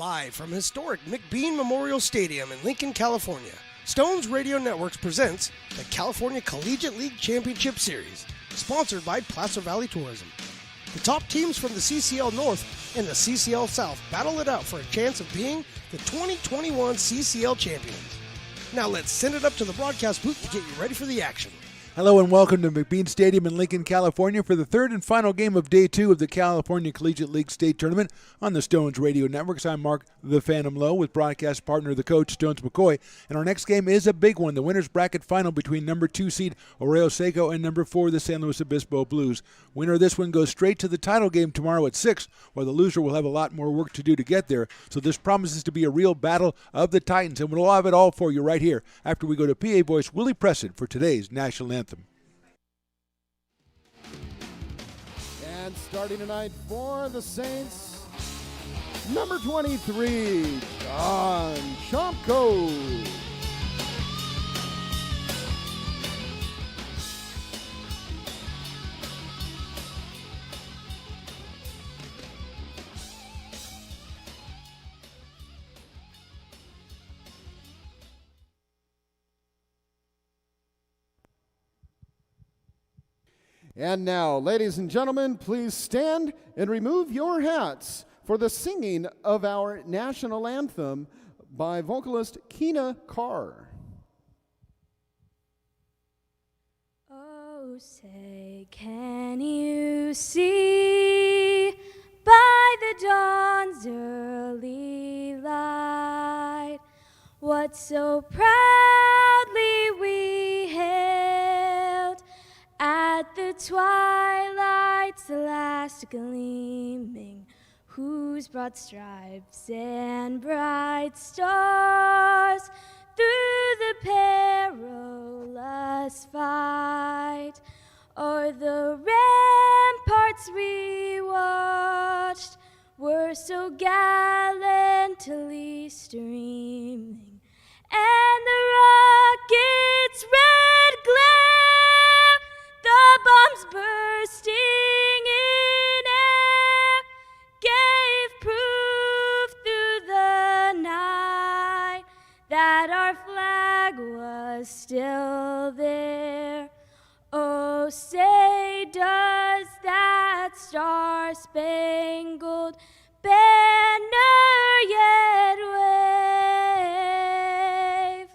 Live from historic McBean Memorial Stadium in Lincoln, California, Stones Radio Networks presents the California Collegiate League Championship Series, sponsored by Placer Valley Tourism. The top teams from the CCL North and the CCL South battle it out for a chance of being the 2021 CCL champions. Now let's send it up to the broadcast booth to get you ready for the action. Hello and welcome to McBean Stadium in Lincoln, California for the third and final game of Day 2 of the California Collegiate League State Tournament on the Stones Radio Networks. I'm Mark the Phantom Lowe with broadcast partner the coach, Stones McCoy. And our next game is a big one, the winner's bracket final between number 2 seed Arroyo Seco and number 4 the San Luis Obispo Blues. Winner of this one goes straight to the title game tomorrow at 6, while the loser will have a lot more work to do to get there. So this promises to be a real battle of the Titans, and we'll have it all for you right here after we go to PA voice Willie Preston for today's national anthem. And starting tonight for the Saints, number 23, John Chomko. And now, ladies and gentlemen, please stand and remove your hats for the singing of our national anthem by vocalist Keena Carr. Oh, say, can you see by the dawn's early light what so proudly we hailed at the twilight's last gleaming, whose broad stripes and bright stars through the perilous fight o'er the ramparts we watched were so gallantly streaming, and the rocket's red glare, the bombs bursting in air, gave proof through the night that our flag was still there. Oh, say, does that star-spangled banner yet wave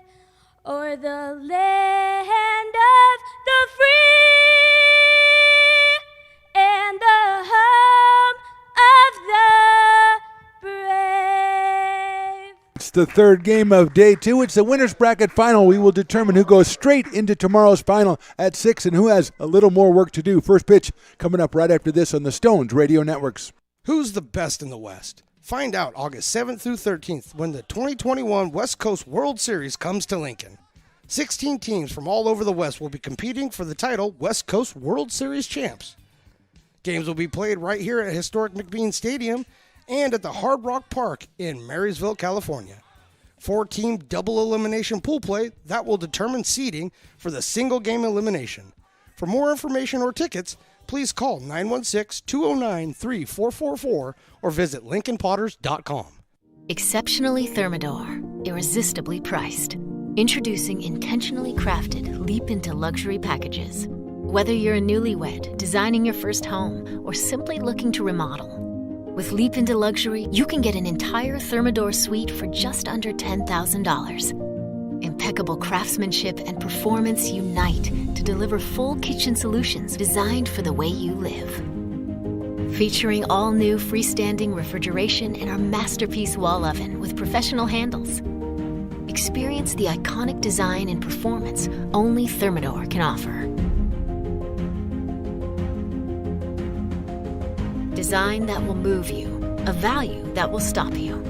o'er the land of the free and the home of the brave? It's the third game of Day 2. It's the winner's bracket final. We will determine who goes straight into tomorrow's final at 6 and who has a little more work to do. First pitch coming up right after this on the Stones Radio Networks. Who's the best in the West? Find out August 7th through 13th when the 2021 West Coast World Series comes to Lincoln. 16 teams from all over the West will be competing for the title West Coast World Series champs. Games will be played right here at historic McBean Stadium and at the Hard Rock Park in Marysville, California. 4-team double elimination pool play that will determine seeding for the single game elimination. For more information or tickets, please call 916-209-3444 or visit LincolnPotters.com. Exceptionally Thermador, irresistibly priced. Introducing intentionally crafted Leap into Luxury packages. Whether you're a newlywed, designing your first home, or simply looking to remodel, with Leap into Luxury, you can get an entire Thermador suite for just under $10,000. Impeccable craftsmanship and performance unite to deliver full kitchen solutions designed for the way you live. Featuring all-new freestanding refrigeration and our masterpiece wall oven with professional handles. Experience the iconic design and performance only Thermador can offer. Design that will move you, a value that will stop you.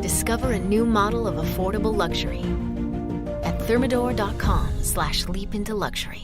Discover a new model of affordable luxury at thermador.com/leapintoluxury.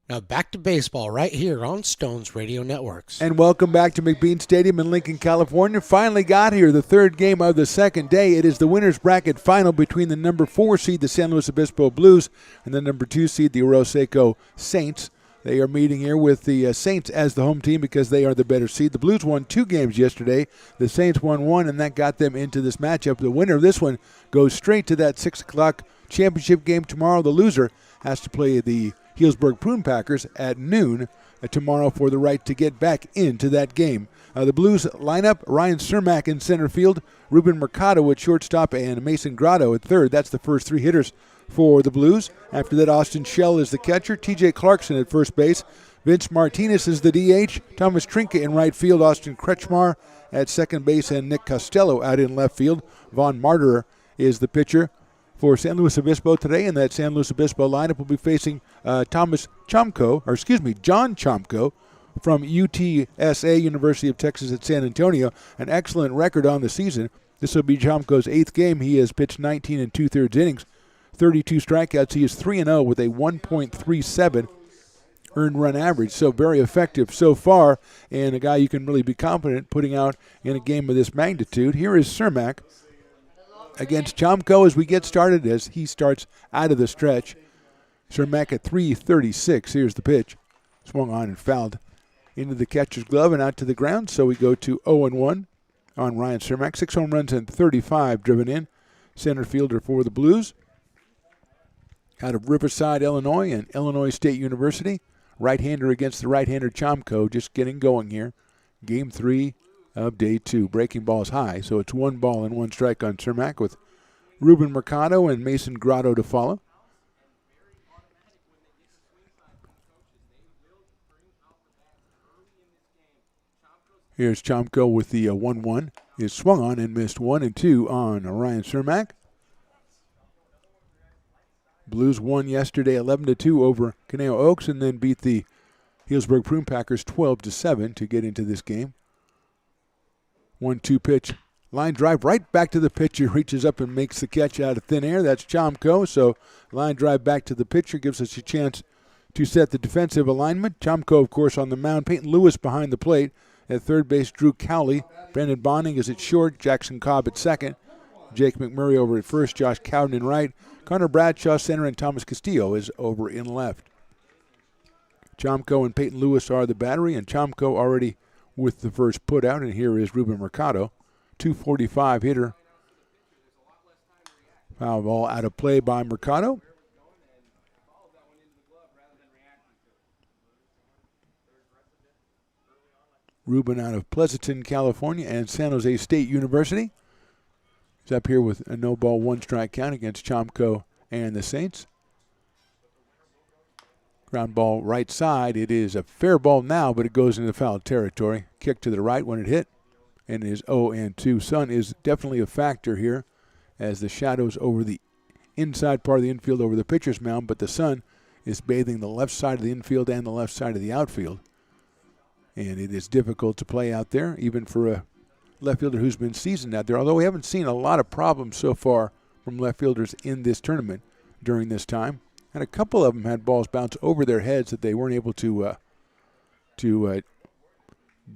Now back to baseball right here on Stones Radio Networks. And welcome back to McBean Stadium in Lincoln, California. Finally got here, the third game of the second day. It is the winner's bracket final between the number 4 seed, the San Luis Obispo Blues, and the number 2 seed, the Arroyo Seco Saints. They are meeting here with the Saints as the home team because they are the better seed. The Blues won 2 games yesterday. The Saints won 1, and that got them into this matchup. The winner of this one goes straight to that 6 o'clock championship game tomorrow. The loser has to play the Healdsburg Prune Packers at noon tomorrow for the right to get back into that game. The Blues lineup, Ryan Cermak in center field, Ruben Mercado at shortstop, and Mason Grotto at third. That's the first 3 hitters for the Blues. After that, Austin Schell is the catcher, TJ Clarkson at first base, Vince Martinez is the DH, Thomas Trinka in right field, Austin Kretschmar at second base, and Nick Costello out in left field. Vaughn Martyr is the pitcher for San Luis Obispo today, and that San Luis Obispo lineup will be facing John Chomko from UTSA, University of Texas at San Antonio. An excellent record on the season. This will be Chomko's 8th game. He has pitched 19 2/3 innings, 32 strikeouts. He is 3-0 with a 1.37 earned run average, so very effective so far, and a guy you can really be confident putting out in a game of this magnitude. Here is Cermak against Chomko as we get started, as he starts out of the stretch. Cermak at 336. Here's the pitch. Swung on and fouled into the catcher's glove and out to the ground, so we go to 0-1 on Ryan Cermak. 6 home runs and 35 driven in. Center fielder for the Blues. Out of Riverside, Illinois, and Illinois State University. Right-hander against the right-hander Chomko, just getting going here. Game 3 of day 2. Breaking ball is high, so it's 1 ball and 1 strike on Cermak with Ruben Mercado and Mason Grotto to follow. Here's Chomko with the 1-1. Is swung on and missed 1-2 on Ryan Cermak. Blues won yesterday 11-2 over Caneo Oaks and then beat the Healdsburg Prune Packers 12-7 to get into this game. 1-2 pitch. Line drive right back to the pitcher. Reaches up and makes the catch out of thin air. That's Chomko. So line drive back to the pitcher gives us a chance to set the defensive alignment. Chomko, of course, on the mound. Peyton Lewis behind the plate. At third base, Drew Cowley. Brandon Bonning is at short. Jackson Cobb at second. Jake McMurray over at first. Josh Cowden in right. Connor Bradshaw center, and Thomas Castillo is over in left. Chomko and Peyton Lewis are the battery, and Chomko already with the first put out, and here is Ruben Mercado. 245 hitter. Foul ball out of play by Mercado. Ruben out of Pleasanton, California, and San Jose State University. He's up here with a no-ball, 1 strike count against Chomko and the Saints. Ground ball right side. It is a fair ball now, but it goes into foul territory. Kick to the right when it hit, and it is 0-2. Sun is definitely a factor here as the shadows over the inside part of the infield over the pitcher's mound, but the sun is bathing the left side of the infield and the left side of the outfield. And it is difficult to play out there, even for a left fielder who's been seasoned out there, although we haven't seen a lot of problems so far from left fielders in this tournament during this time. And a couple of them had balls bounce over their heads that they weren't able to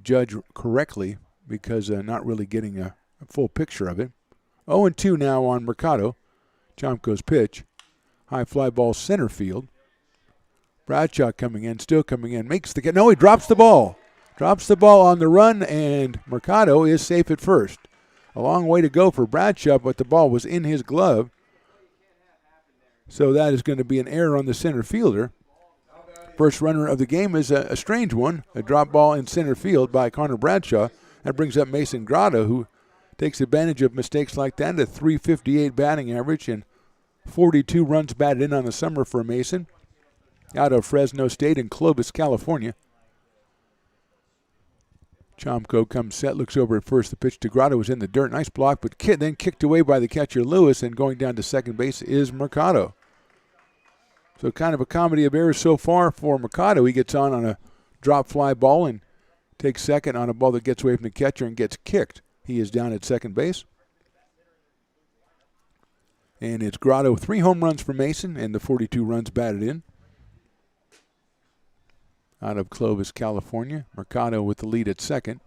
judge correctly because not really getting a full picture of it. 0-2 now on Mercado. Chomko's pitch. High fly ball center field. Bradshaw coming in, still coming in, makes the catch. No, he drops the ball. Drops the ball on the run, and Mercado is safe at first. A long way to go for Bradshaw, but the ball was in his glove. So that is going to be an error on the center fielder. First runner of the game is a strange one, a drop ball in center field by Connor Bradshaw. That brings up Mason Grotto, who takes advantage of mistakes like that. A .358 batting average and 42 runs batted in on the summer for Mason. Out of Fresno State in Clovis, California. Chomko comes set, looks over at first. The pitch to Grotto was in the dirt. Nice block, but then kicked away by the catcher Lewis, and going down to second base is Mercado. So kind of a comedy of errors so far for Mercado. He gets on a drop fly ball and takes second on a ball that gets away from the catcher and gets kicked. He is down at second base. And it's Grotto, 3 home runs for Mason and the 42 runs batted in. Out of Clovis, California. Mercado with the lead at second.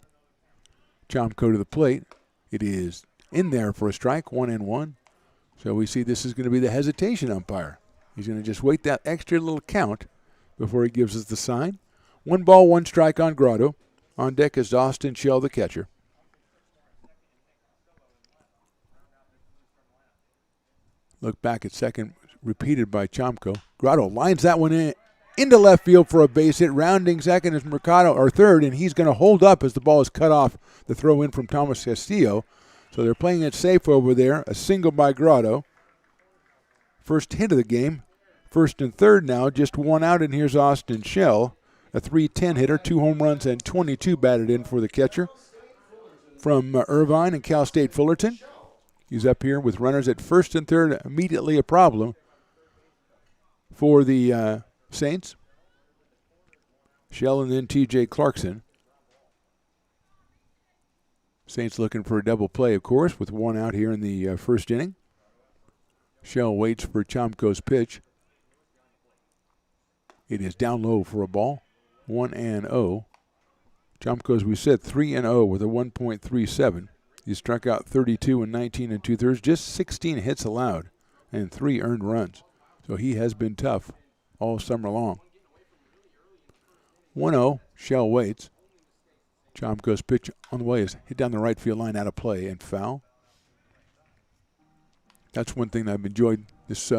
Chomko to the plate. It is in there for a strike, 1-1. So we see this is going to be the hesitation umpire. He's going to just wait that extra little count before he gives us the sign. 1 ball, 1 strike on Grotto. On deck is Austin Shell, the catcher. Look back at second, repeated by Chomko. Grotto lines that one in into left field for a base hit. Rounding second is Mercado, or third, and he's going to hold up as the ball is cut off. The throw in from Thomas Castillo. So they're playing it safe over there. A single by Grotto. First hit of the game. First and third now, just 1 out, and here's Austin Shell. A .310 hitter, 2 home runs and 22 batted in for the catcher from Irvine and Cal State Fullerton. He's up here with runners at first and third, immediately a problem for the Saints. Shell and then T.J. Clarkson. Saints looking for a double play, of course, with 1 out here in the first inning. Shell waits for Chomko's pitch. It is down low for a ball. 1-0. Chomko, as we said, 3-0 with a 1.37. He struck out 32 in 19 2/3, just 16 hits allowed, and 3 earned runs. So he has been tough all summer long. 1-0. Shell waits. Chomko's pitch on the way is hit down the right field line, out of play and foul. That's one thing that I've enjoyed this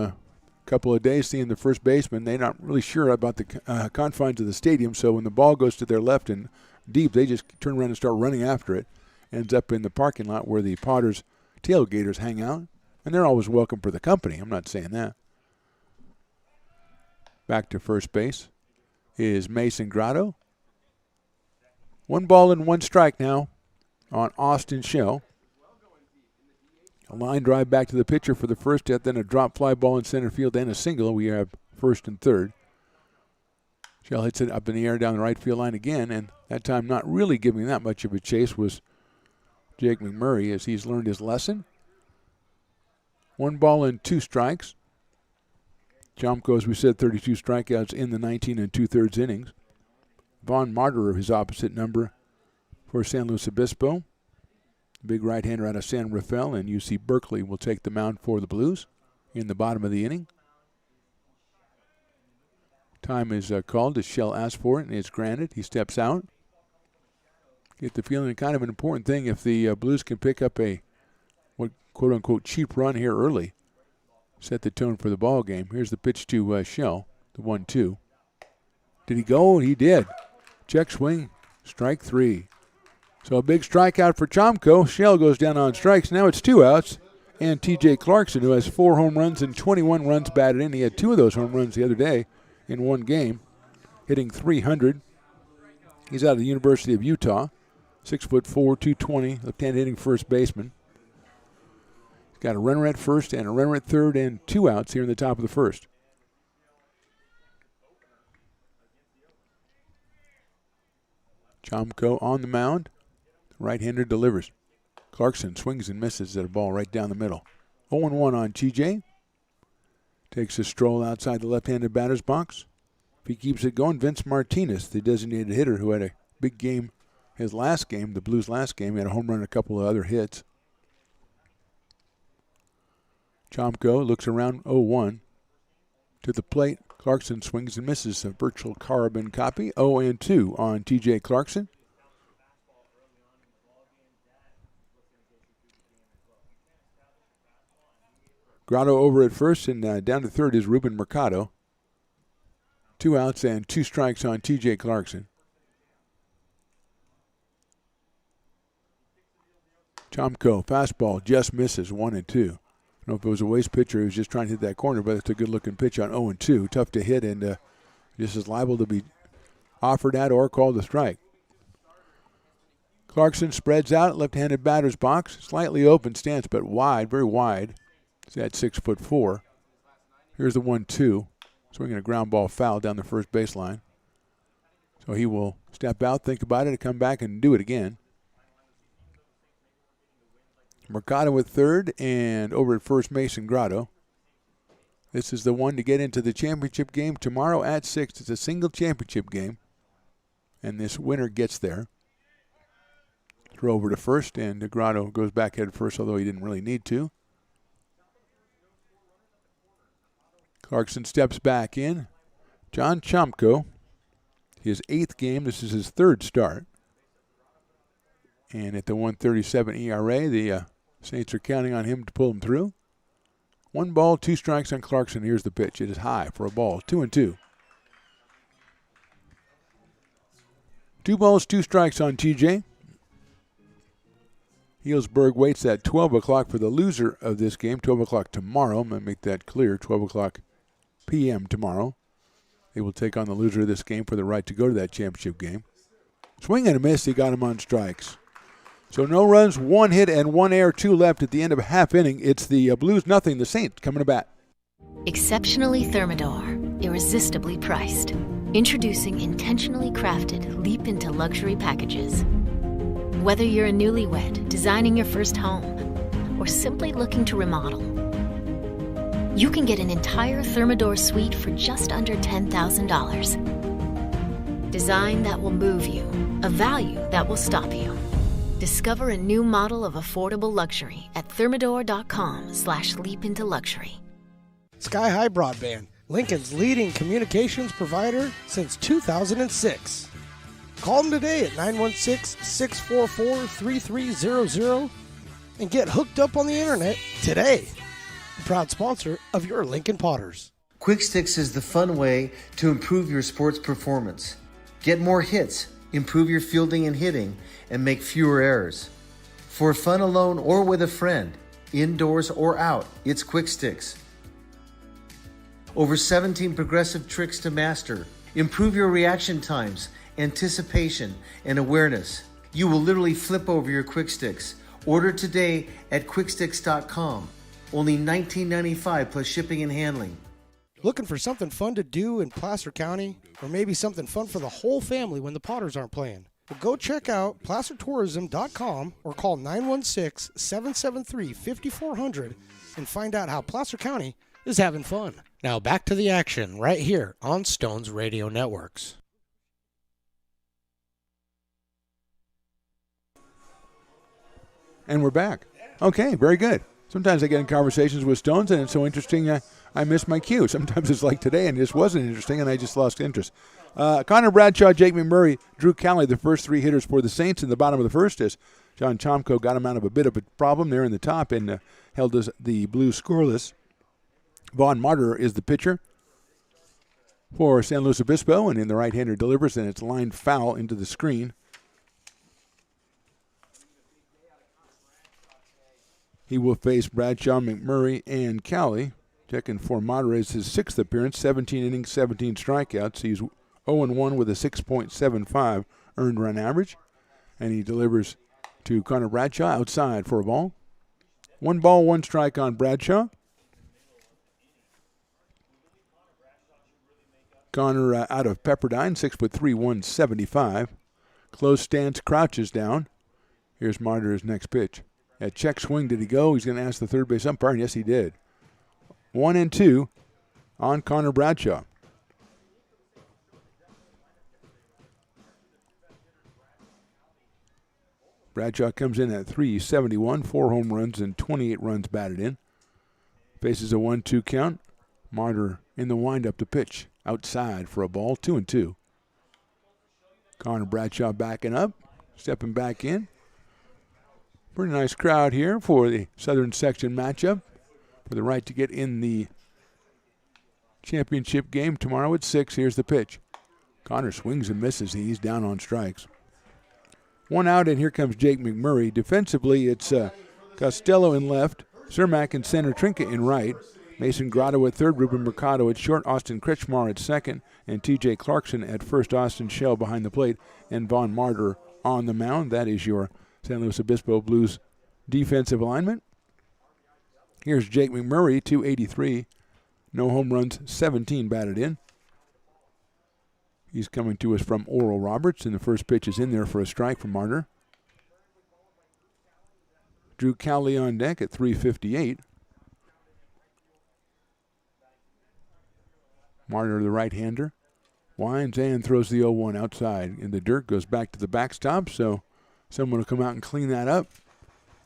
couple of days, seeing the first baseman. They're not really sure about the confines of the stadium, so when the ball goes to their left and deep, they just turn around and start running after it. Ends up in the parking lot where the Potters tailgaters hang out, and they're always welcome for the company. I'm not saying that. Back to first base is Mason Grotto. 1 ball and 1 strike now on Austin Shell. A line drive back to the pitcher for the first hit, then a drop fly ball in center field and a single. We have first and third. Shell hits it up in the air down the right field line again, and that time not really giving that much of a chase was Jake McMurray, as he's learned his lesson. 1 ball and 2 strikes. Chomko, as we said, 32 strikeouts in the 19 2/3 innings. Vaughn Martyrer, his opposite number for San Luis Obispo. The big right-hander out of San Rafael, and UC Berkeley will take the mound for the Blues in the bottom of the inning. Time is called as Shell asks for it, and it's granted. He steps out. Get the feeling kind of an important thing if the Blues can pick up a what quote-unquote cheap run here early. Set the tone for the ball game. Here's the pitch to Shell, the 1-2. Did he go? He did. Check swing, strike 3. So a big strikeout for Chomko. Shell goes down on strikes. Now it's 2 outs. And T.J. Clarkson, who has 4 home runs and 21 runs batted in. He had 2 of those home runs the other day in one game, hitting .300. He's out of the University of Utah. 6'4", 220, left-hand hitting first baseman. He's got a runner at first and a runner at third and 2 outs here in the top of the first. Chomko on the mound. Right-hander delivers. Clarkson swings and misses at a ball right down the middle. 0-1 on TJ. Takes a stroll outside the left-handed batter's box. If he keeps it going, Vince Martinez, the designated hitter who had a big game his last game, the Blues' last game, he had a home run and a couple of other hits. Chomko looks around 0-1. To the plate, Clarkson swings and misses a virtual carbon copy. 0-2 on T.J. Clarkson. Grotto over at first, and down to third is Ruben Mercado. 2 outs and 2 strikes on T.J. Clarkson. Chomko, fastball, just misses, 1-2. I don't know if it was a waste pitch or he was just trying to hit that corner, but it's a good-looking pitch on 0-2. Tough to hit and just as liable to be offered at or called a strike. Clarkson spreads out, left-handed batter's box. Slightly open stance, but wide, very wide. He's at 6'4". Here's the 1-2. Swinging a ground ball foul down the first baseline. So he will step out, think about it, and come back and do it again. Mercado at third, and over at first, Mason Grotto. This is the one to get into the championship game tomorrow at 6. It's a single championship game, and this winner gets there. Throw over to first, and Grotto goes back head first, although he didn't really need to. Clarkson steps back in. John Chomko, his 8th game. This is his 3rd start. And at the 1.37 ERA, the Saints are counting on him to pull them through. 1 ball, 2 strikes on Clarkson. Here's the pitch. It is high for a ball. 2-2. 2 balls, 2 strikes on TJ. Healdsburg waits at 12 o'clock for the loser of this game. 12 o'clock tomorrow. I'm going to make that clear. 12 o'clock p.m. tomorrow. They will take on the loser of this game for the right to go to that championship game. Swing and a miss. He got him on strikes. So no runs, 1 hit, and 1 error, 2 left at the end of a half inning. It's the Blues nothing, the Saints coming to bat. Exceptionally Thermador, irresistibly priced. Introducing intentionally crafted leap into luxury packages. Whether you're a newlywed, designing your first home, or simply looking to remodel, you can get an entire Thermador suite for just under $10,000. Design that will move you, a value that will stop you. Discover a new model of affordable luxury at thermador.com/leapintoluxury. Sky High Broadband, Lincoln's leading communications provider since 2006. Call them today at 916-644-3300 and get hooked up on the internet today. A proud sponsor of your Lincoln Potters. Quick Sticks is the fun way to improve your sports performance. Get more hits, improve your fielding and hitting, and make fewer errors. For fun alone or with a friend, indoors or out, it's Quick Sticks. Over 17 progressive tricks to master. Improve your reaction times, anticipation, and awareness. You will literally flip over your Quick Sticks. Order today at quicksticks.com. Only $19.95 plus shipping and handling. Looking for something fun to do in Placer County? Or maybe something fun for the whole family when the Potters aren't playing? Well, go check out placertourism.com or call 916-773-5400 and find out how Placer County is having fun. Now back to the action right here on Stones Radio Networks. And we're back. Okay, very good. Sometimes I get in conversations with Stones and it's so interesting I miss my cue. Sometimes it's like today and it just wasn't interesting and I just lost interest. Connor Bradshaw, Jake McMurray, Drew Cowley, the first 3 hitters for the Saints in the bottom of the first as John Chomko got him out of a bit of a problem there in the top and held the Blues scoreless. Vaughn Martyr is the pitcher for San Luis Obispo, and in the right-hander delivers, and it's lined foul into the screen. He will face Bradshaw, McMurray, and Cowley. Checking for Martyr is his 6th appearance, 17 innings, 17 strikeouts. He's 0-1 with a 6.75 earned run average, and he delivers to Connor Bradshaw outside for a ball. 1 ball, 1 strike on Bradshaw. Connor out of Pepperdine, 6'3", 175. Close stance, crouches down. Here's Martyr's next pitch. At check swing, did he go? He's going to ask the third base umpire, and yes, he did. 1-2 on Connor Bradshaw. Bradshaw comes in at .371, 4 home runs and 28 runs batted in. Faces a 1-2 count. Martyr in the windup to pitch. Outside for a ball, 2-2. Connor Bradshaw backing up, stepping back in. Pretty nice crowd here for the Southern Section matchup. For the right to get in the championship game tomorrow at 6. Here's the pitch. Connor swings and misses. He's down on strikes. 1 out, and here comes Jake McMurray. Defensively, it's Costello in left, Cermak in center, Trinket in right. Mason Grotto at third, Ruben Mercado at short, Austin Kretschmar at second, and T.J. Clarkson at first, Austin Shell behind the plate, and Vaughn Martyr on the mound. That is your San Luis Obispo Blues defensive alignment. Here's Jake McMurray, 283. No home runs, 17 batted in. He's coming to us from Oral Roberts, and the first pitch is in there for a strike from Martyr. Drew Cowley on deck at 358. Martyr, the right-hander, winds and throws the 0-1 outside in the dirt, goes back to the backstop, so someone will come out and clean that up.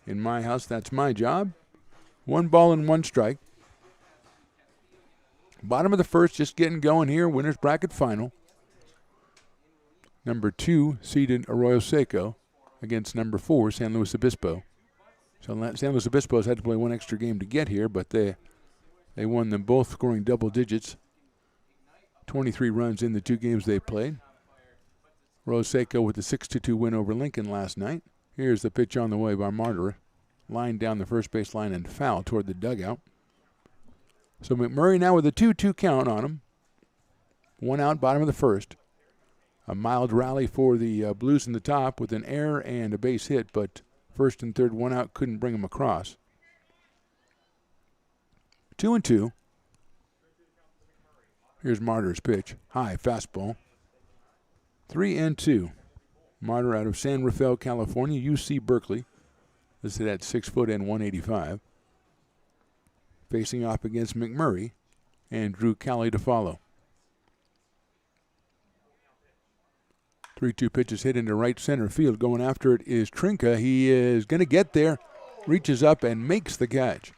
In my house, that's my job. 1 ball and 1 strike. Bottom of the first, just getting going here. Winners bracket final. Number 2 seeded Arroyo Seco against number 4 San Luis Obispo. So San Luis Obispo's had to play one extra game to get here, but they won them both, scoring double digits. 23 runs in the 2 games they played. Arroyo Seco with a 6-2 win over Lincoln last night. Here's the pitch on the way by Martyr. Line down the first base line and foul toward the dugout. So McMurray now with a 2-2 count on him. 1 out, bottom of the first. A mild rally for the Blues in the top with an error and a base hit, but first and third, 1 out, couldn't bring him across. 2-2. Here's Martyr's pitch. High fastball. 3-2. Martyr out of San Rafael, California, UC Berkeley. Listed at 6 foot and 185. Facing off against McMurray and Drew Cali to follow. 3-2 pitch is hit into right center field. Going after it is Trinka. He is going to get there, reaches up and makes the catch.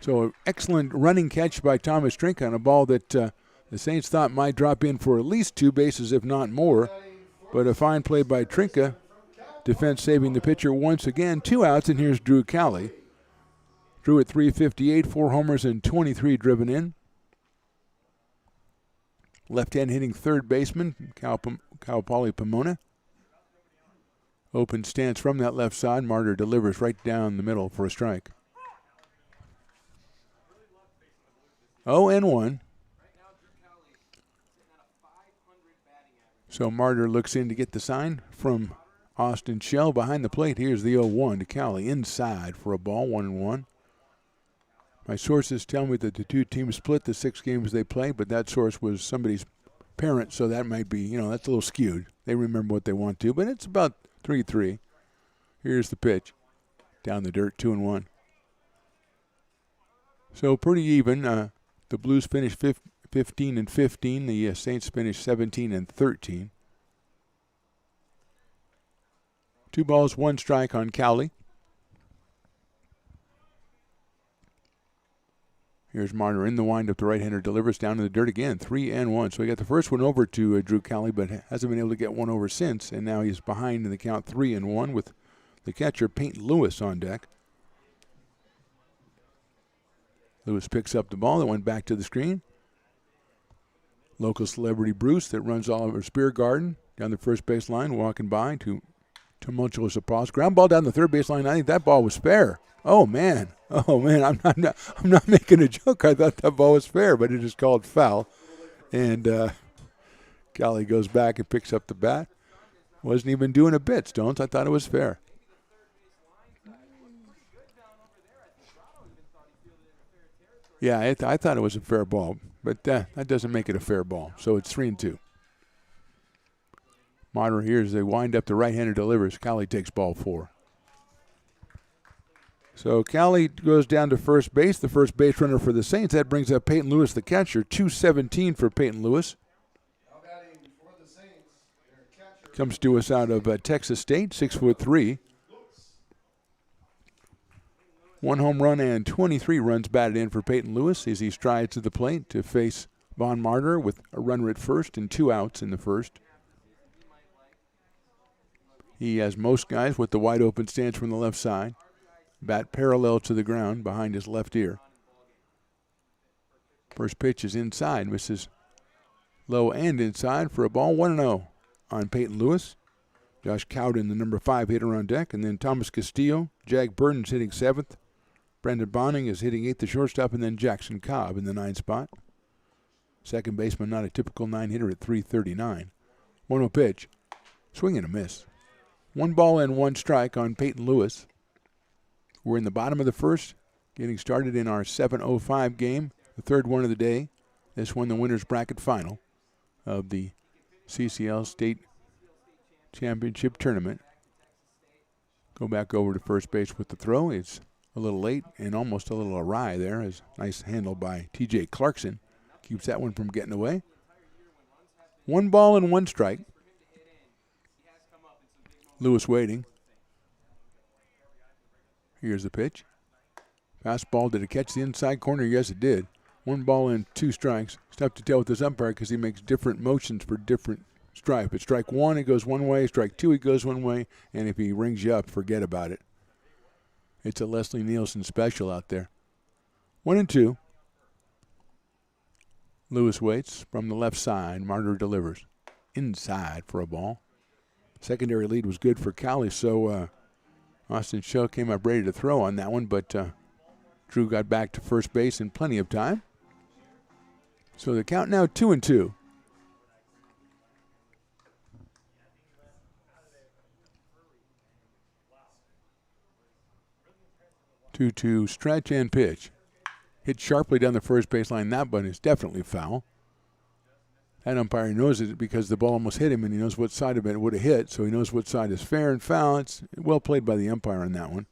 So an excellent running catch by Thomas Trinka on a ball that the Saints thought might drop in for at least 2 bases, if not more. But a fine play by Trinka. Defense saving the pitcher once again. 2 outs, and here's Drew Cali. Drew at .358, 4 homers and 23 driven in. Left-hand hitting third baseman, Kaupali Pomona. Open stance from that left side. Martyr delivers right down the middle for a strike. 0-1. So Martyr looks in to get the sign from Austin Shell behind the plate. Here's the 0-1 to Cali inside for a ball, 1-1. My sources tell me that the 2 teams split the 6 games they played, but that source was somebody's parent, so that might be, that's a little skewed. They remember what they want to, but it's about 3-3. Here's the pitch. Down the dirt, 2-1. So pretty even. The Blues finished 15-15. The Saints finished 17-13. 2 balls, 1 strike on Cowley. Here's Martyr in the windup. The right-hander delivers down to the dirt again. 3-1. So he got the first one over to Drew Cowley, but hasn't been able to get one over since. And now he's behind in the count, 3-1, with the catcher Peyton Lewis on deck. Lewis picks up the ball that went back to the screen. Local celebrity Bruce that runs Oliver Spear Garden down the first base line, walking by to tumultuous applause. Ground ball down the third base line. I think that ball was fair. Oh man! I'm not making a joke. I thought that ball was fair, but it is called foul. And Cali goes back and picks up the bat. Wasn't even doing a bit, Stones. I thought it was fair. Yeah, I thought it was a fair ball, but that doesn't make it a fair ball. So it's 3-2. Martyr here as they wind up. The right-hander delivers. Cali takes ball 4. So Cali goes down to first base, the first base runner for the Saints. That brings up Peyton Lewis, the catcher. 217 for Peyton Lewis. Comes to us out of Texas State, 6'3". 1 home run and 23 runs batted in for Peyton Lewis as he strides to the plate to face Von Martyr with a runner at first and 2 outs in the first. He has most guys with the wide open stance from the left side. Bat parallel to the ground behind his left ear. First pitch is inside, misses low and inside for a ball. 1-0 on Peyton Lewis. Josh Cowden, the number 5 hitter on deck, and then Thomas Castillo. Jag Burton's hitting 7th. Brendan Bonning is hitting 8th, the shortstop, and then Jackson Cobb in the 9th spot. Second baseman, not a typical 9-hitter at 339. 1-0 pitch. Swing and a miss. 1 ball and 1 strike on Peyton Lewis. We're in the bottom of the first, getting started in our 7:05 game, the third one of the day. This one, the winner's bracket final of the CCL State Championship Tournament. Go back over to first base with the throw. It's a little late and almost a little awry there. As nice handle by T.J. Clarkson. Keeps that one from getting away. 1 ball and 1 strike. Lewis waiting. Here's the pitch. Fastball, did it catch the inside corner? Yes, it did. 1 ball and 2 strikes. It's tough to tell with this umpire because he makes different motions for different strike. But strike 1, it goes one way. Strike 2, it goes one way. And if he rings you up, forget about it. It's a Leslie Nielsen special out there. 1 and 2. Lewis waits from the left side. Martyr delivers. Inside for a ball. Secondary lead was good for Cali, so Austin Shaw came up ready to throw on that one, but Drew got back to first base in plenty of time. So the count now 2 and 2. 2-2 stretch and pitch. Hit sharply down the first baseline. That one is definitely foul. That umpire knows it because the ball almost hit him, and he knows what side of it would have hit, so he knows what side is fair and foul. It's well played by the umpire on that one.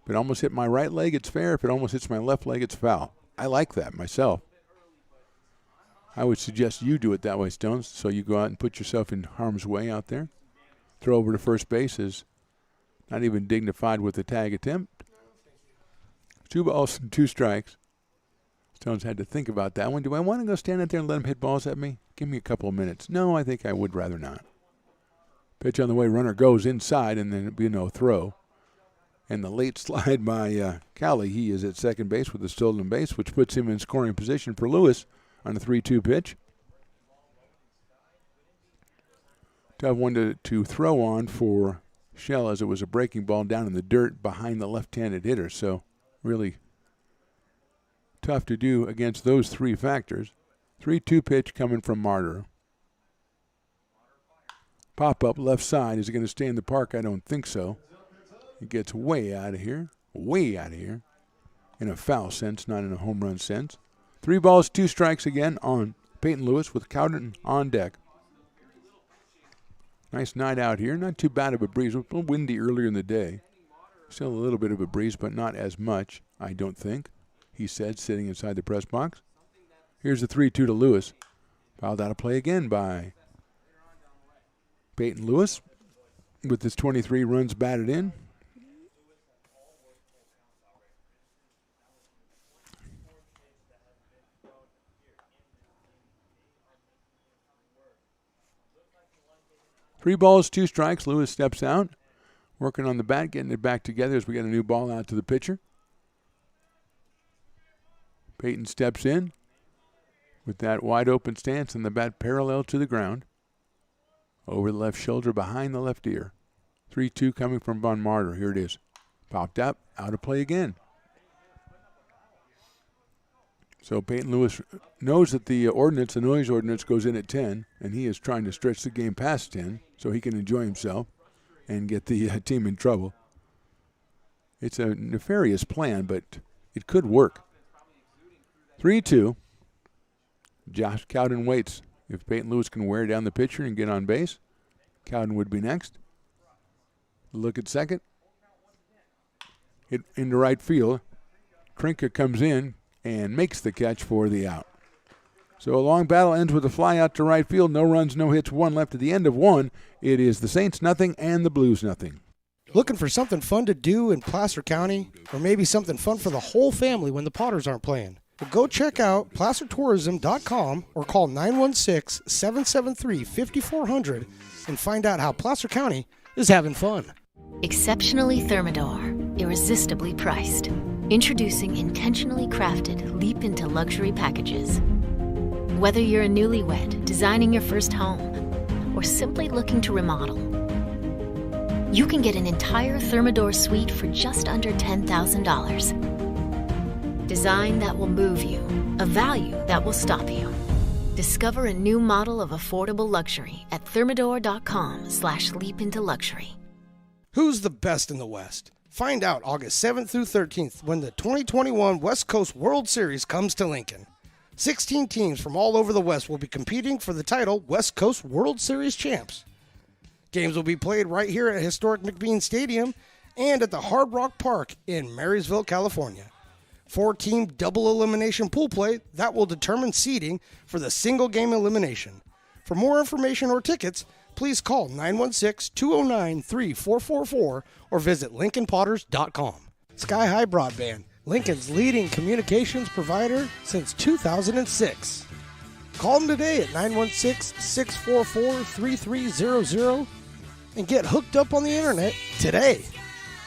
If it almost hit my right leg, it's fair. If it almost hits my left leg, it's foul. I like that myself. I would suggest you do it that way, Stones, so you go out and put yourself in harm's way out there. Throw over to first base is not even dignified with the tag attempt. 2 balls and 2 strikes. Stones had to think about that one. Do I want to go stand out there and let him hit balls at me? Give me a couple of minutes. No, I think I would rather not. Pitch on the way, runner goes inside, and then it'd be no throw. And the late slide by Cali, he is at second base with a stolen base, which puts him in scoring position for Lewis on a 3-2 pitch. Tough one to throw on for Shell, as it was a breaking ball down in the dirt behind the left-handed hitter, so really tough to do against those 3 factors. 3-2 pitch coming from Martyr. Pop-up left side. Is it going to stay in the park? I don't think so. It gets way out of here. Way out of here. In a foul sense, not in a home run sense. 3 balls, 2 strikes again on Peyton Lewis with Cowden on deck. Nice night out here. Not too bad of a breeze. A little windy earlier in the day. Still a little bit of a breeze, but not as much, I don't think, he said, sitting inside the press box. Here's the 3-2 to Lewis. Fouled out of play again by Peyton Lewis with his 23 runs batted in. Three balls, 2 strikes. Lewis steps out, working on the bat, getting it back together as we get a new ball out to the pitcher. Peyton steps in with that wide open stance and the bat parallel to the ground. Over the left shoulder, behind the left ear. 3-2 coming from Von Martyr. Here it is. Popped up, out of play again. So Peyton Lewis knows that the noise ordinance goes in at 10, and he is trying to stretch the game past 10 so he can enjoy himself and get the team in trouble. It's a nefarious plan, but it could work. 3-2. Josh Cowden waits. If Peyton Lewis can wear down the pitcher and get on base, Cowden would be next. Look at second. Hit into right field. Krinka comes in and makes the catch for the out. So a long battle ends with a fly out to right field. No runs, no hits, 1 left at the end of 1. It is the Saints nothing and the Blues nothing. Looking for something fun to do in Placer County? Or maybe something fun for the whole family when the Potters aren't playing? Well, go check out placertourism.com or call 916-773-5400 and find out how Placer County is having fun. Exceptionally Thermador, irresistibly priced. Introducing intentionally crafted leap into luxury packages. Whether you're a newlywed designing your first home or simply looking to remodel, you can get an entire Thermador suite for just under $10,000. Design that will move you, a value that will stop you. Discover a new model of affordable luxury at thermador.com/leap into luxury. Who's the best in the West? Find out August 7th through 13th when the 2021 West Coast World Series comes to Lincoln. 16 teams from all over the West will be competing for the title West Coast World Series champs. Games will be played right here at historic McBean Stadium and at the Hard Rock Park in Marysville, California. 4-team double elimination pool play that will determine seeding for the single game elimination. For more information or tickets, please call 916-209-3444 or visit LincolnPotters.com. Sky High Broadband, Lincoln's leading communications provider since 2006. Call them today at 916-644-3300 and get hooked up on the internet today.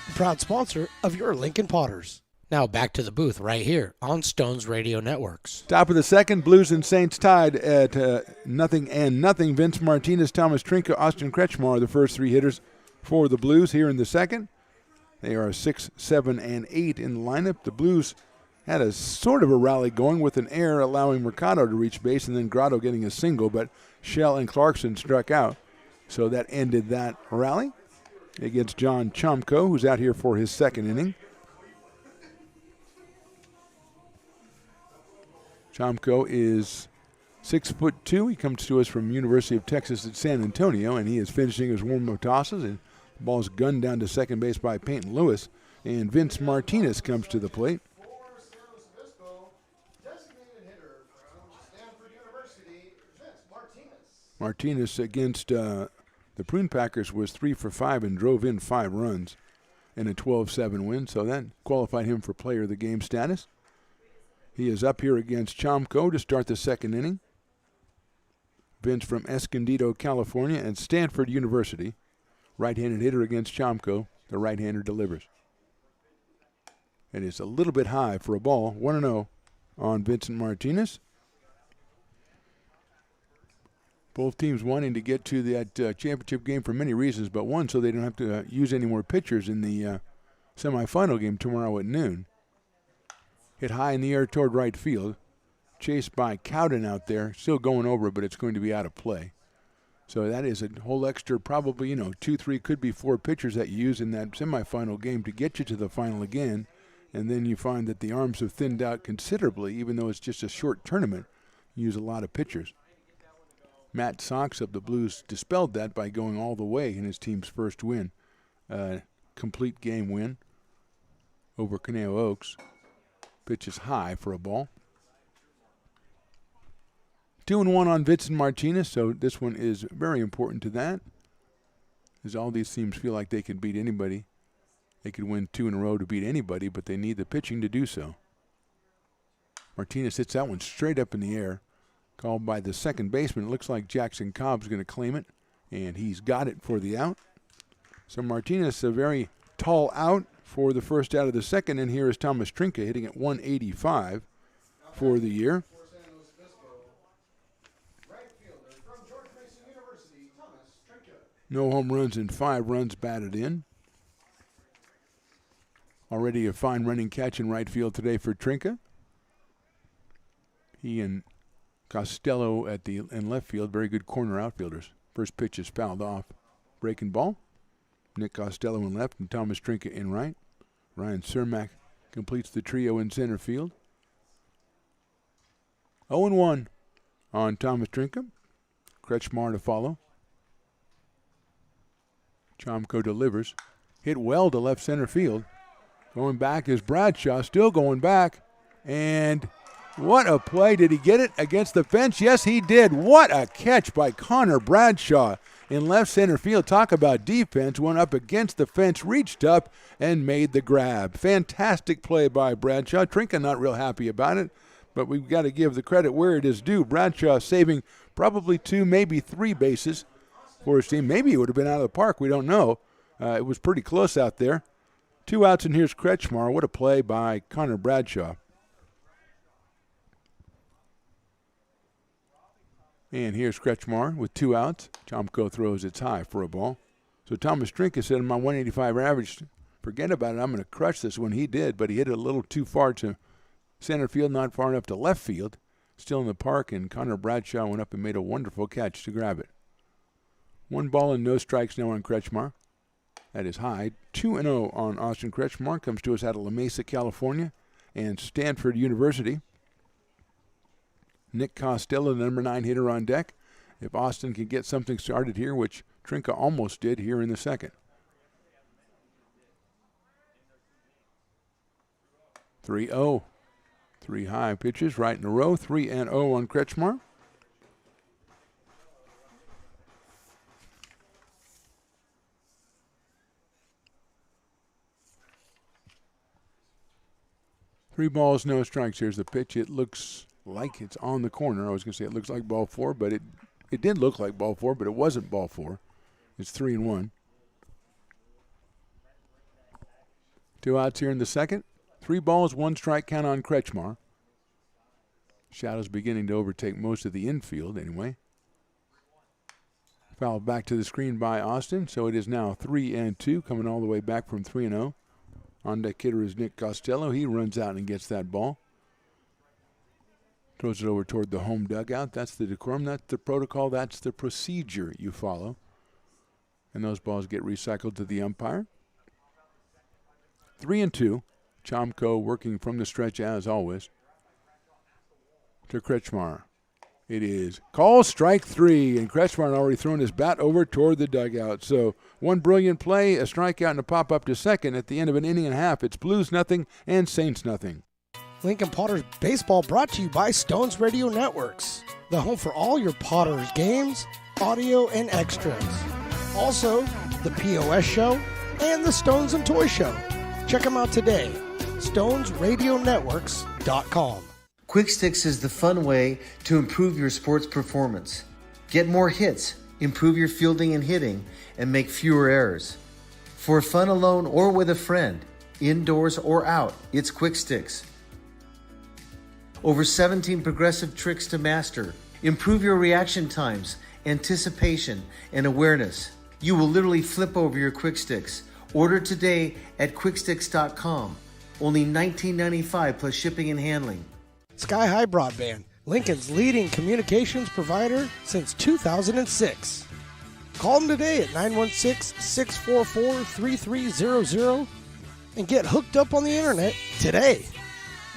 A proud sponsor of your Lincoln Potters. Now back to the booth right here on Stones Radio Networks. Top of the second, Blues and Saints tied at 0-0. Vince Martinez, Thomas Trinka, Austin Kretschmar are the first three hitters for the Blues here in the second. They are 6, 7, and 8 in the lineup. The Blues had a sort of a rally going with an error allowing Mercado to reach base and then Grotto getting a single, but Shell and Clarkson struck out. So that ended that rally against John Chomko, who's out here for his second inning. Chomko is 6'2". He comes to us from University of Texas at San Antonio, and he is finishing his warm-up tosses. And the ball's gunned down to second base by Peyton Lewis. And Vince Martinez comes to the plate. Martinez against the Prune Packers was 3 for 5 and drove in 5 runs in a 12-7 win, so that qualified him for player of the game status. He is up here against Chomko to start the second inning. Vince from Escondido, California, and Stanford University. Right-handed hitter against Chomko. The right-hander delivers. It is a little bit high for a ball. 1-0 on Vincent Martinez. Both teams wanting to get to that championship game for many reasons, but one, so they don't have to use any more pitchers in the semifinal game tomorrow at noon. Hit high in the air toward right field. Chased by Cowden out there. Still going over, but it's going to be out of play. So that is a whole extra, probably, 2, 3, could be 4 pitchers that you use in that semifinal game to get you to the final again. And then you find that the arms have thinned out considerably, even though it's just a short tournament. You use a lot of pitchers. Matt Sox of the Blues dispelled that by going all the way in his team's first win. Complete game win over Conejo Oaks. Pitch is high for a ball. 2-1 on Vincent Martinez, so this one is very important to that. As all these teams feel like they can beat anybody. They could win 2 in a row to beat anybody, but they need the pitching to do so. Martinez hits that one straight up in the air. Called by the second baseman. It looks like Jackson Cobb's going to claim it, and he's got it for the out. So Martinez, a very tall out for the first out of the second, and here is Thomas Trinka hitting at 185 for the year. No home runs and 5 runs batted in. Already a fine running catch in right field today for Trinka. He and Costello in left field, very good corner outfielders. First pitch is fouled off. Breaking ball. Nick Costello in left and Thomas Trinka in right. Ryan Cermak completes the trio in center field. 0-1 on Thomas Trinka. Kretschmar to follow. Chomko delivers. Hit well to left center field. Going back is Bradshaw, still going back. And what a play. Did he get it against the fence? Yes, he did. What a catch by Connor Bradshaw in left center field. Talk about defense. Went up against the fence, reached up, and made the grab. Fantastic play by Bradshaw. Trinka not real happy about it, but we've got to give the credit where it is due. Bradshaw saving probably 2, maybe 3 bases for his team. Maybe he would have been out of the park. We don't know. It was pretty close out there. 2 outs, and here's Kretschmar. What a play by Connor Bradshaw. And here's Kretschmar with 2 outs. Chomko throws it's high for a ball. So Thomas Trinka said, my 185 average, forget about it, I'm going to crush this one. He did, but he hit it a little too far to center field, not far enough to left field. Still in the park, and Connor Bradshaw went up and made a wonderful catch to grab it. 1 ball and no strikes now on Kretschmar. That is high. 2-0 on Austin Kretschmar. Comes to us out of La Mesa, California, and Stanford University. Nick Costello, the number 9 hitter on deck. If Austin can get something started here, which Trinka almost did here in the second. 3-0. 3 high pitches right in a row. 3-0 on Kretschmar. 3 balls, no strikes. Here's the pitch. It looks like it's on the corner. I was going to say it looks like ball 4, but it did look like ball 4, but it wasn't ball 4. It's 3-1. 2 outs here in the second. 3 balls, 1 strike count on Kretschmar. Shadows beginning to overtake most of the infield anyway. Foul back to the screen by Austin, so it is now 3-2, coming all the way back from 3-0. On deck hitter is Nick Costello. He runs out and gets that ball. Throws it over toward the home dugout. That's the decorum. That's the protocol. That's the procedure you follow. And those balls get recycled to the umpire. 3-2. Chomko working from the stretch as always. To Kretschmar. It is call strike 3, and Kretschmar had already thrown his bat over toward the dugout. So one brilliant play, a strikeout, and a pop-up to second at the end of an inning and a half. It's Blues nothing and Saints nothing. Lincoln Potters Baseball brought to you by Stones Radio Networks, the home for all your Potters games, audio, and extras. Also, the POS Show and the Stones and Toy Show. Check them out today, stonesradionetworks.com. Quick Sticks is the fun way to improve your sports performance. Get more hits, improve your fielding and hitting, and make fewer errors. For fun alone or with a friend, indoors or out, it's Quick Sticks. Over 17 progressive tricks to master. Improve your reaction times, anticipation, and awareness. You will literally flip over your Quick Sticks. Order today at quicksticks.com. Only $19.95 plus shipping and handling. Sky High Broadband, Lincoln's leading communications provider since 2006. Call them today at 916-644-3300 and get hooked up on the internet today.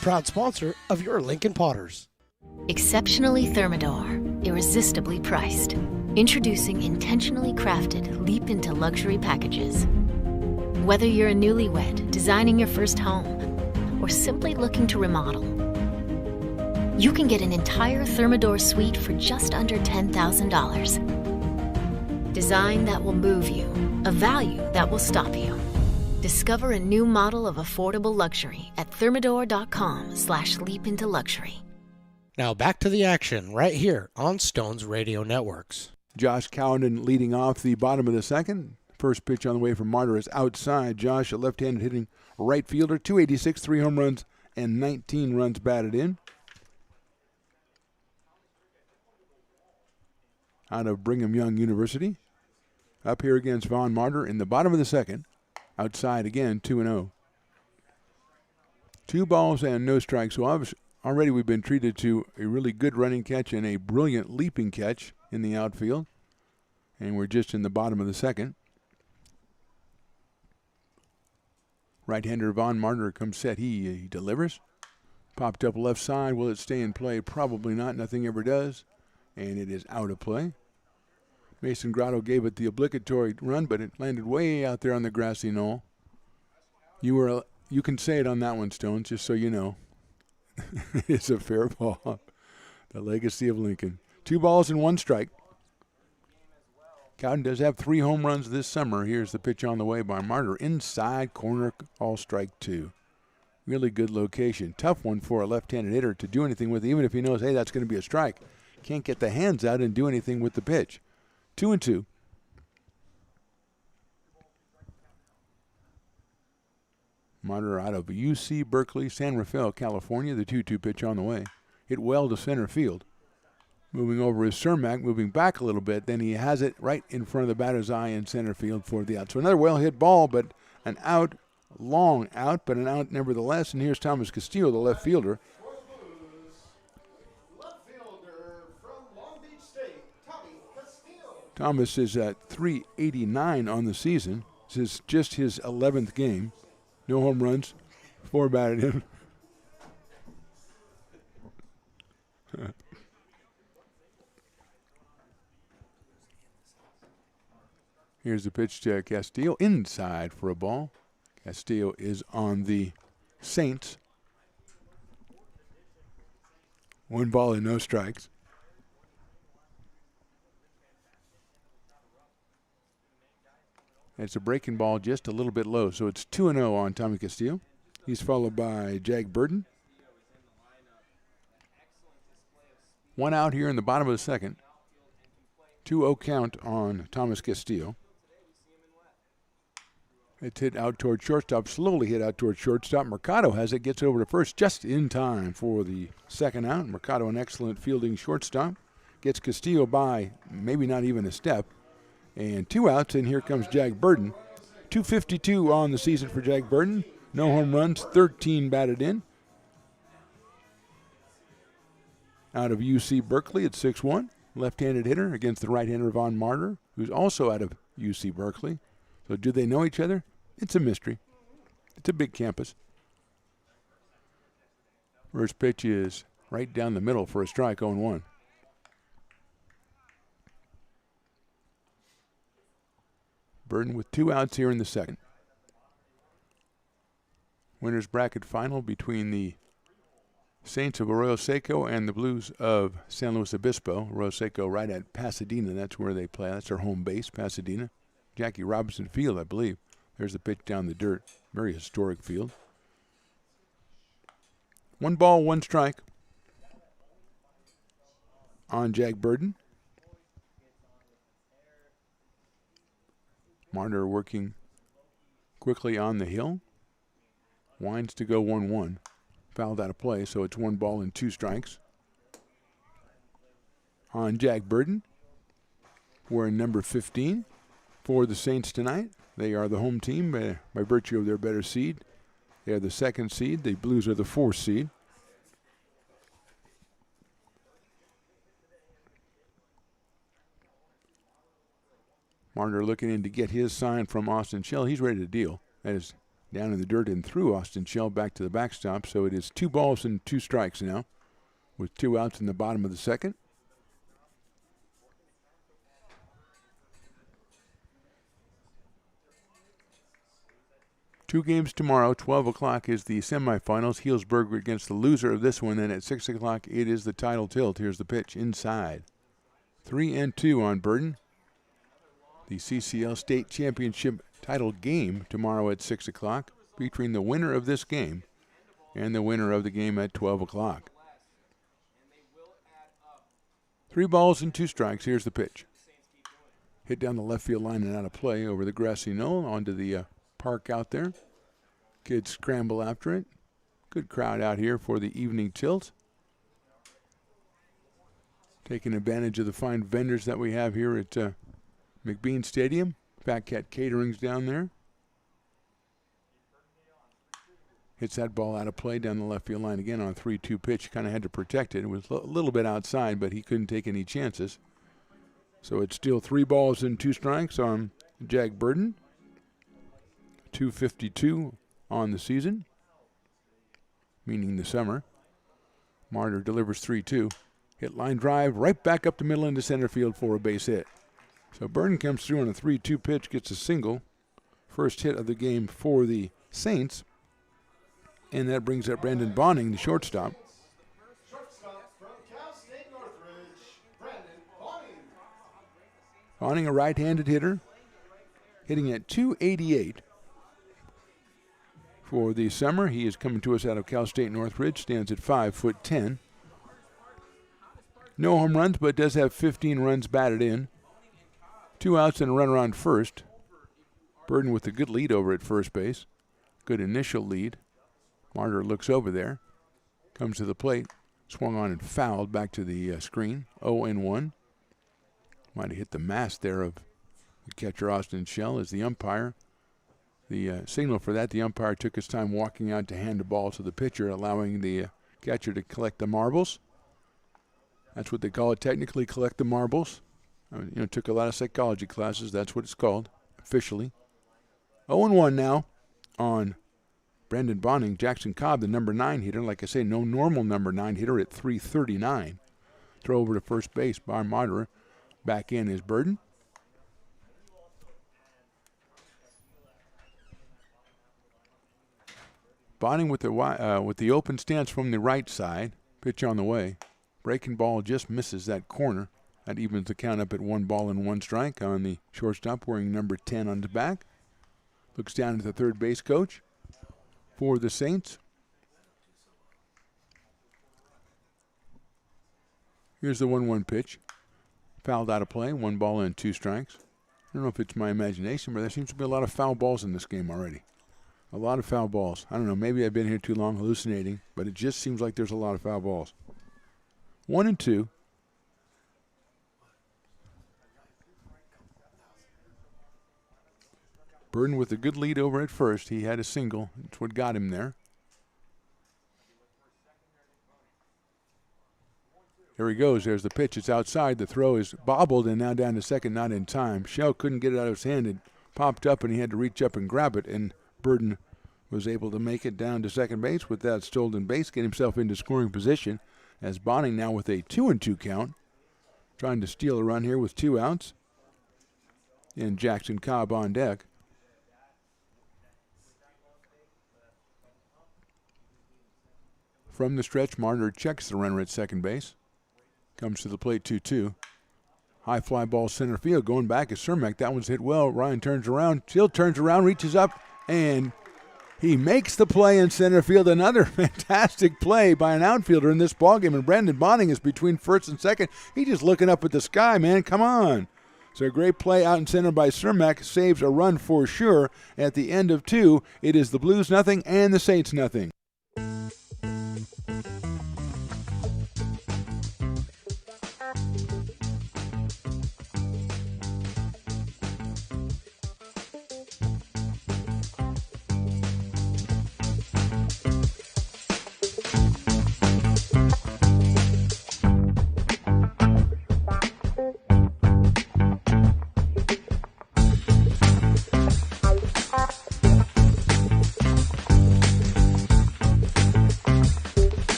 Proud sponsor of your Lincoln Potters. Exceptionally Thermador, irresistibly priced. Introducing intentionally crafted leap into luxury packages. Whether you're a newlywed designing your first home or simply looking to remodel, you can get an entire Thermador suite for just under $10,000. Design that will move you, a value that will stop you. Discover a new model of affordable luxury at thermador.com/leapintoluxury. Now back to the action right here on Stones Radio Networks. Josh Cowden leading off the bottom of the second. First pitch on the way from Martyr is outside. Josh, a left-handed hitting right fielder, 286, 3 home runs, and 19 runs batted in. Out of Brigham Young University. Up here against Vaughn Martyr in the bottom of the second. Outside again, 2-0. 2 balls and no strikes. So already we've been treated to a really good running catch and a brilliant leaping catch in the outfield. And we're just in the bottom of the second. Right-hander Vaughn Martyr comes set. He delivers. Popped up left side. Will it stay in play? Probably not. Nothing ever does. And it is out of play. Mason Grotto gave it the obligatory run, but it landed way out there on the grassy knoll. You can say it on that one, Stones, just so you know. It's a fair ball. The legacy of Lincoln. 2 balls and 1 strike. Cowden does have 3 home runs this summer. Here's the pitch on the way by Martyr. Inside corner, all strike 2. Really good location. Tough one for a left-handed hitter to do anything with, even if he knows, hey, that's going to be a strike. Can't get the hands out and do anything with the pitch. 2-2. Martyr out of UC Berkeley, San Rafael, California. The 2-2 pitch on the way. Hit well to center field. Moving over is Cermak, moving back a little bit. Then he has it right in front of the batter's eye in center field for the out. So another well-hit ball, but an out, long out, but an out nevertheless. And here's Thomas Castillo, the left fielder. Thomas is at .389 on the season. This is just his 11th game. No home runs, 4 batted in. Here's the pitch to Castillo, inside for a ball. Castillo is on the Saints. 1 ball and no strikes. It's a breaking ball just a little bit low, so it's 2-0 on Tommy Castillo. He's followed by Jag Burden. 1 out here in the bottom of the second. 2-0 count on Thomas Castillo. It's hit out toward shortstop, slowly hit out toward shortstop. Mercado has it, gets over to first just in time for the second out. Mercado, an excellent fielding shortstop. Gets Castillo by maybe not even a step. And 2 outs, and here comes Jag Burden. 252 on the season for Jag Burden. No home runs, 13 batted in. Out of UC Berkeley at 6'1". Left-handed hitter against the right-hander Von Martyr, who's also out of UC Berkeley. So do they know each other? It's a mystery. It's a big campus. First pitch is right down the middle for a strike, 0-1. Burden with 2 outs here in the second. Winners bracket final between the Saints of Arroyo Seco and the Blues of San Luis Obispo. Arroyo Seco right at Pasadena. That's where they play. That's their home base, Pasadena. Jackie Robinson Field, I believe. There's the pitch down the dirt. Very historic field. 1 ball, 1 strike on Jag Burden. Martyr working quickly on the hill. Winds to go 1-1. Fouled out of play, so it's 1 ball and 2 strikes. On Jag Burden, wearing number 15 for the Saints tonight. They are the home team by virtue of their better seed. They are the 2nd seed. The Blues are the 4th seed. Martyr looking in to get his sign from Austin Shell. He's ready to deal. That is down in the dirt and through Austin Shell back to the backstop. So it is 2 balls and 2 strikes now with 2 outs in the bottom of the second. Two games tomorrow. 12 o'clock is the semifinals. Healdsburg against the loser of this one. And at 6 o'clock, it is the title tilt. Here's the pitch inside. 3-2 on Burden. The CCL State Championship title game tomorrow at 6 o'clock, featuring the winner of this game and the winner of the game at 12 o'clock. 3 balls and 2 strikes. Here's the pitch. Hit down the left field line and out of play over the grassy knoll onto the park out there. Kids scramble after it. Good crowd out here for the evening tilt. Taking advantage of the fine vendors that we have here at McBean Stadium. Fat Cat Catering's down there. Hits that ball out of play down the left field line again on a 3-2 pitch. Kind of had to protect it. It was a little bit outside, but he couldn't take any chances. So it's still 3 balls and 2 strikes on Jag Burden. 252 on the season, meaning the summer. Martyr delivers 3-2. Hit line drive right back up the middle into center field for a base hit. So Burden comes through on a 3-2 pitch, gets a single. First hit of the game for the Saints. And that brings up Brandon Bonning, the shortstop. Bonning, a right-handed hitter, hitting at 288. For the summer, he is coming to us out of Cal State Northridge, stands at 5'10". No home runs, but does have 15 runs batted in. 2 outs and a runner on first. Burden with a good lead over at first base. Good initial lead. Martyr looks over there. Comes to the plate. Swung on and fouled back to the screen. 0-1. Might have hit the mask there of the catcher Austin Shell as the umpire. The signal for that, the umpire took his time walking out to hand the ball to the pitcher, allowing the catcher to collect the marbles. That's what they call it technically, collect the marbles. Took a lot of psychology classes. That's what it's called, officially. 0-1 now on Brandon Bonning. Jackson Cobb, the number 9 hitter. Like I say, no normal number 9 hitter at 339. Throw over to first base by Martyr. Back in is Burden. Bonning with the open stance from the right side. Pitch on the way. Breaking ball just misses that corner. That evens the count up at 1 ball and 1 strike on the shortstop wearing number 10 on his back. Looks down at the third base coach. for the Saints. Here's the 1-1 pitch. Fouled out of play, 1 ball and 2 strikes. I don't know if it's my imagination, but there seems to be a lot of foul balls in this game already. A lot of foul balls. I don't know, maybe I've been here too long hallucinating, but it just seems like there's a lot of foul balls. 1-2. Burden with a good lead over at first. He had a single. That's what got him there. Here he goes. There's the pitch. It's outside. The throw is bobbled and now down to second, not in time. Shell couldn't get it out of his hand. It popped up and he had to reach up and grab it, and Burden was able to make it down to second base with that stolen base, get himself into scoring position as Bonning now with a 2-2 count, trying to steal a run here with 2 outs. And Jackson Cobb on deck. From the stretch, Marner checks the runner at second base. Comes to the plate 2-2. High fly ball center field. Going back is Cermak. That one's hit well. Ryan turns around. Still turns around, reaches up, and he makes the play in center field. Another fantastic play by an outfielder in this ballgame. And Brandon Bonning is between first and second. He's just looking up at the sky, man. Come on. So a great play out in center by Cermak. Saves a run for sure. At the end of 2, it is the Blues nothing and the Saints nothing.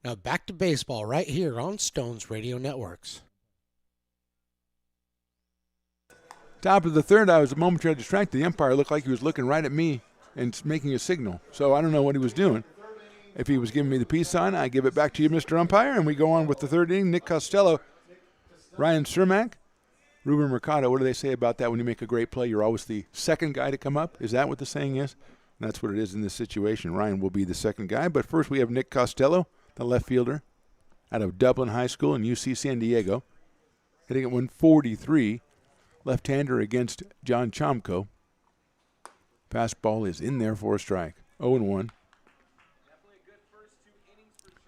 Now back to baseball right here on Stones Radio Networks. Top of the third, I was momentarily distracted. The umpire looked like he was looking right at me and making a signal. So I don't know what he was doing. If he was giving me the peace sign, I give it back to you, Mr. Umpire, and we go on with the third inning. Nick Costello, Ryan Cermak, Ruben Mercado. What do they say about that? When you make a great play, you're always the second guy to come up. Is that what the saying is? And that's what it is in this situation. Ryan will be the second guy. But first we have Nick Costello, the left fielder out of Dublin High School and UC San Diego, hitting at 143. Left-hander against John Chomko. Fastball is in there for a strike. 0-1.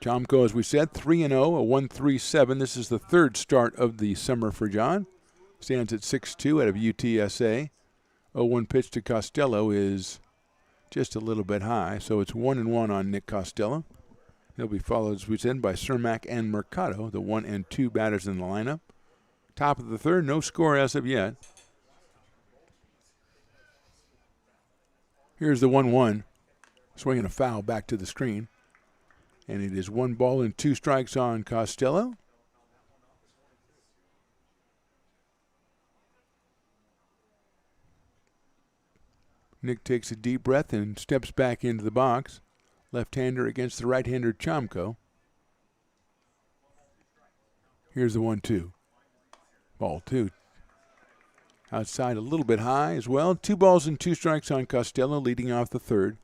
Chomko, as we said, 3-0, a 1.37. This is the third start of the summer for John. Stands at 6'2" out of UTSA. 0-1 pitch to Costello is just a little bit high, so it's 1-1 on Nick Costello. He'll be followed, as we said, by Cermak and Mercado, the 1 and 2 batters in the lineup. Top of the third, no score as of yet. Here's the 1-1. Swinging a foul back to the screen. And it is 1 ball and 2 strikes on Costello. Nick takes a deep breath and steps back into the box. Left-hander against the right-hander Chomko. Here's the 1-2. Ball 2. Outside a little bit high as well. 2 balls and 2 strikes on Costello, leading off the third.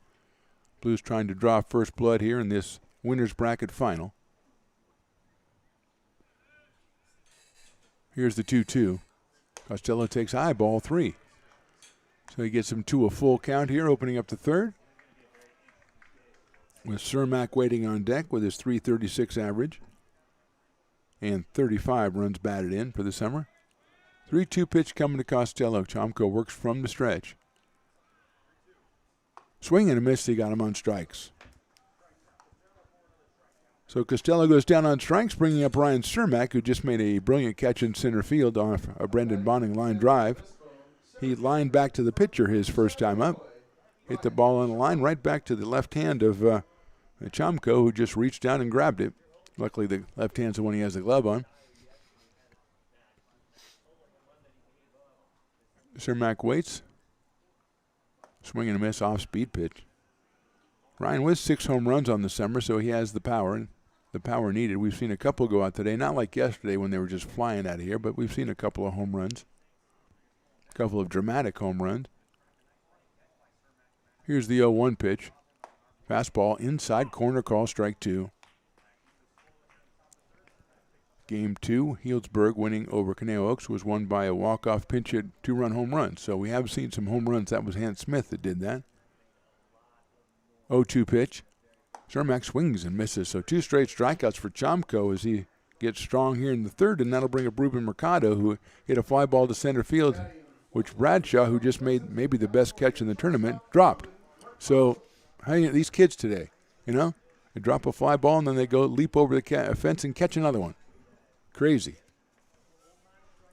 Blues trying to draw first blood here in this winner's bracket final. Here's the 2-2. Costello takes high, ball 3. So he gets him to a full count here, opening up the third. with Cermak waiting on deck with his .336 average and 35 runs batted in for the summer. 3-2 pitch coming to Costello. Chomko works from the stretch. Swing and a miss. He got him on strikes. So Costello goes down on strikes, bringing up Ryan Cermak, who just made a brilliant catch in center field off a Brendan Bonning line drive. He lined back to the pitcher his first time up. Hit the ball on the line right back to the left hand of Chomko, who just reached down and grabbed it. Luckily, the left hand's the one he has the glove on. Cermak waits. Swing and a miss, off-speed pitch. Ryan with 6 home runs on the summer, so he has the power needed. We've seen a couple go out today, not like yesterday when they were just flying out of here, but we've seen a couple of home runs, a couple of dramatic home runs. Here's the 0-1 pitch. Fastball inside corner, call strike 2. Game 2, Healdsburg winning over Caneo Oaks was won by a walk-off pinch hit 2-run home run. So we have seen some home runs. That was Hans Smith that did that. 0-2 pitch. Cermak swings and misses. So 2 straight strikeouts for Chomko as he gets strong here in the third, and that'll bring up Ruben Mercado, who hit a fly ball to center field, which Bradshaw, who just made maybe the best catch in the tournament, dropped. So these kids today, they drop a fly ball and then they go leap over the fence and catch another one. Crazy.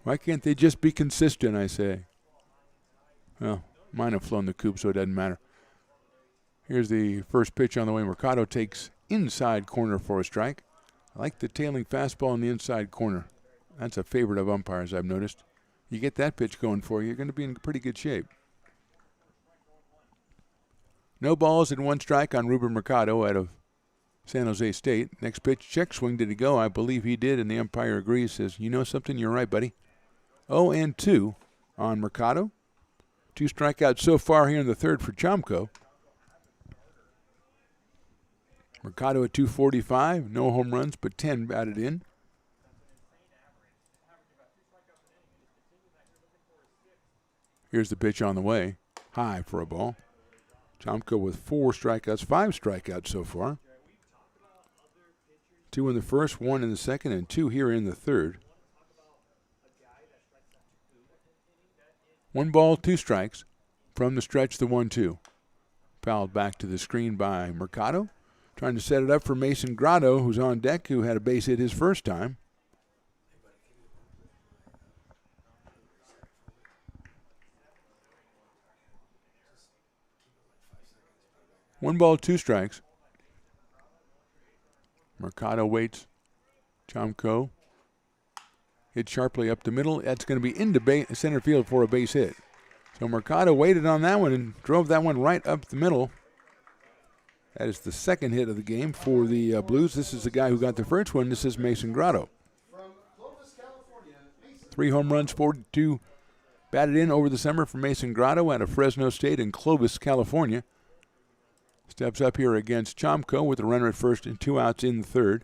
Why can't they just be consistent, I say? Well, mine have flown the coop, so it doesn't matter. Here's the first pitch on the way. Mercado takes inside corner for a strike. I like the tailing fastball in the inside corner. That's a favorite of umpires, I've noticed. You get that pitch going for you, you're going to be in pretty good shape. No balls and 1 strike on Ruben Mercado out of San Jose State. Next pitch, check swing. Did he go? I believe he did, and the umpire agrees, says, you know something? You're right, buddy. 0-2 on Mercado. 2 strikeouts so far here in the third for Chomko. Mercado at .245, no home runs, but 10 batted in. Here's the pitch on the way. High for a ball. Chomko with 4 strikeouts, 5 strikeouts so far. 2 in the first, 1 in the second, and 2 here in the third. 1 ball, 2 strikes. From the stretch, the 1-2. Fouled back to the screen by Mercado. Trying to set it up for Mason Grotto, who's on deck, who had a base hit his first time. One ball, 2 strikes. Mercado waits. Chomko hit sharply up the middle. That's going to be into center field for a base hit. So Mercado waited on that one and drove that one right up the middle. That is the second hit of the game for the Blues. This is the guy who got the first one. This is Mason Grotto. 3 home runs, 42 batted in over the summer for Mason Grotto out of Fresno State in Clovis, California. Steps up here against Chomko with a runner at first and 2 outs in the third.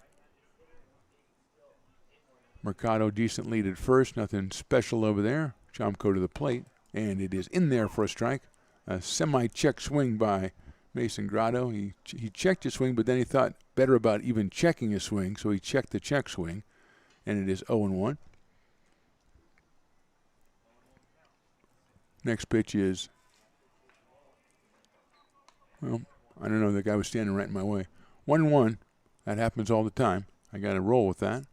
Mercado decent lead at first. Nothing special over there. Chomko to the plate. And it is in there for a strike. A semi-check swing by Mason Grotto. He checked his swing, but then he thought better about even checking his swing, so he checked the check swing. And it is 0-1. Next pitch is, well, I don't know. The guy was standing right in my way. 1-1. That happens all the time. I got to roll with that.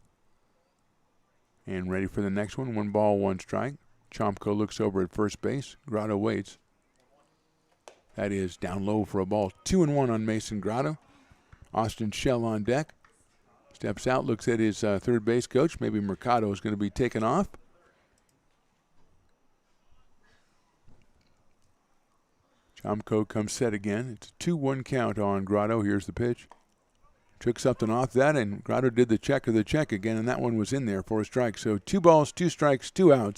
And ready for the next one. 1 ball, 1 strike. Chomko looks over at first base. Grotto waits. That is down low for a ball. 2-1 on Mason Grotto. Austin Schell on deck. Steps out, looks at his third base coach. Maybe Mercado is going to be taken off. Chomko comes set again. It's a 2-1 count on Grotto. Here's the pitch. Took something off that, and Grotto did the check of the check again, and that one was in there for a strike. So 2 balls, 2 strikes, 2 outs